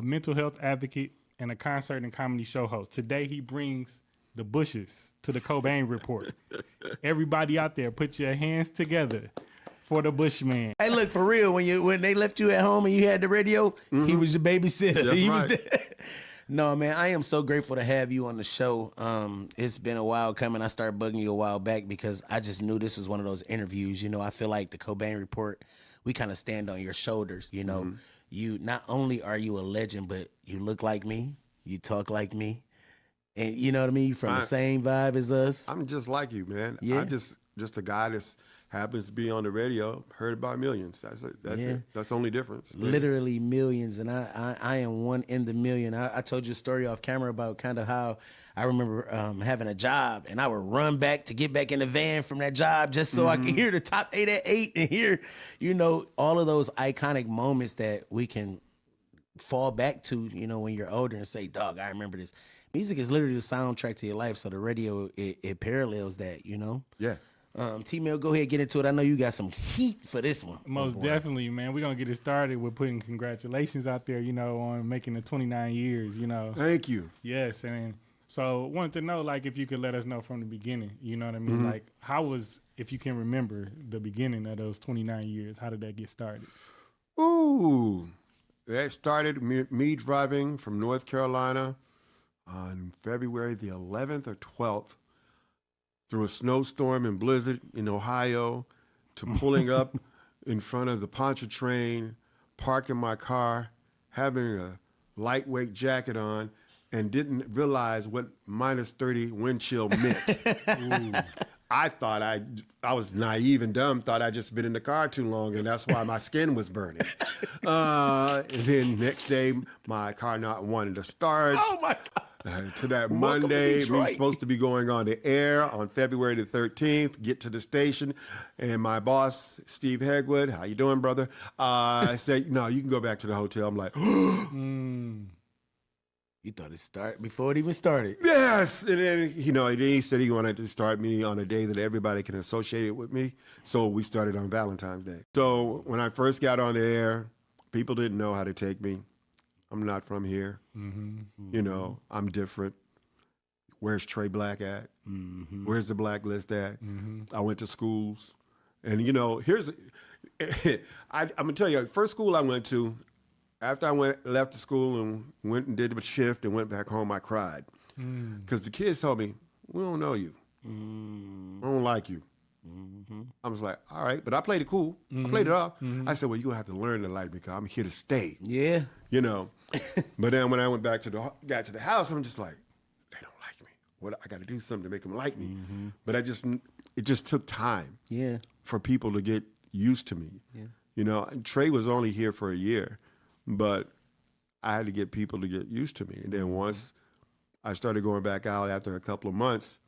mental health advocate, and a concert and comedy show host. Today, he brings the Bushes to the Cobain Report. Everybody out there, put your hands together for the Bushman. Hey, look, for real, when they left you at home and you had the radio, he was your babysitter. That's he right. was there. No, man, I am so grateful to have you on the show. It's been a while coming. I started bugging you a while back because I just knew this was one of those interviews. You know, I feel like the Cobain Report, we kind of stand on your shoulders. You know, you not only are you a legend, but you look like me, you talk like me, and you know what I mean. From the same vibe as us. I'm just like you, man. Yeah. I'm just a guy that's happens to be on the radio, heard by millions. That's it. That's it. That's the only difference. Literally millions, and I am one in the million. I told you a story off camera about kind of how I remember having a job, and I would run back to get back in the van from that job just so I could hear the top 8 at 8 and hear, you know, all of those iconic moments that we can fall back to, you know, when you're older and say, dog, I remember this. Music is literally the soundtrack to your life, so the radio, it parallels that, you know? Yeah. T-Mail, go ahead, get into it. I know you got some heat for this one. Most definitely, man. We're going to get it started with putting congratulations out there, you know, on making the 29 years, you know. Thank you. Yes, and so wanted to know, like, if you could let us know from the beginning, you know what I mean? Like, how was, if you can remember the beginning of those 29 years, how did that get started? Ooh. That started me driving from North Carolina on February the 11th or 12th through a snowstorm and blizzard in Ohio to pulling up in front of the Pontchartrain, parking my car, having a lightweight jacket on, and didn't realize what minus 30 wind chill meant. I thought I was naive and dumb, thought I'd just been in the car too long, and that's why my skin was burning. And then next day, my car not wanting to start. Oh, my God. To that Welcome Monday, to we were Detroit. supposed to be going on the air on February the 13th, get to the station, and my boss, Steve Hegwood, how you doing, brother? Said, no, you can go back to the hotel. I'm like, You thought it started before it even started. yes. And then, you know, then he said he wanted to start me on a day that everybody can associate it with me. So we started on Valentine's Day. So when I first got on the air, people didn't know how to take me. I'm not from here. You know, I'm different. Where's Trey Black at? Where's the Blacklist at? I went to schools. And, you know, I'm going to tell you, first school I went to, after I left the school and went and did a shift and went back home, I cried. Because the kids told me, we don't know you. I don't like you. I was like, all right, but I played it cool. I played it off. I said, well, you're going to have to learn to like me because I'm here to stay. Yeah. You know, but then when I went back got to the house, I'm just like, they don't like me. What I got to do something to make them like me. But it just took time. Yeah. For people to get used to me. Yeah. You know, Trey was only here for a year, but I had to get people to get used to me. And then once I started going back out after a couple of months,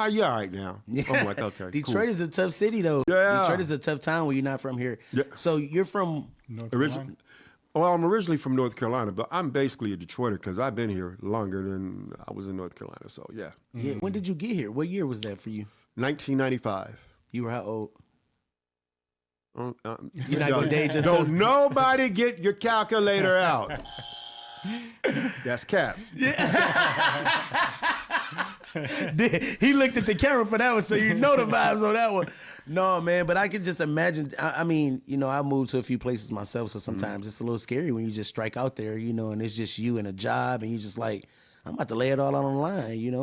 you're all right now. Yeah. I'm like, okay, Detroit cool. is a tough city, though. Yeah. Detroit is a tough town when you're not from here. Yeah. So you're from North Carolina? Well, I'm originally from North Carolina, but I'm basically a Detroiter because I've been here longer than I was in North Carolina. So, yeah. Yeah. When did you get here? What year was that for you? 1995. You were how old? You're You're not gonna date yourself? Don't nobody get your calculator out. That's cap. He looked at the camera for that one, so you know the vibes on that one. No, man, but I can just imagine. I mean, you know, I moved to a few places myself, so sometimes it's a little scary when you just strike out there, you know, and it's just you and a job, and you just like, I'm about to lay it all on the line, you know.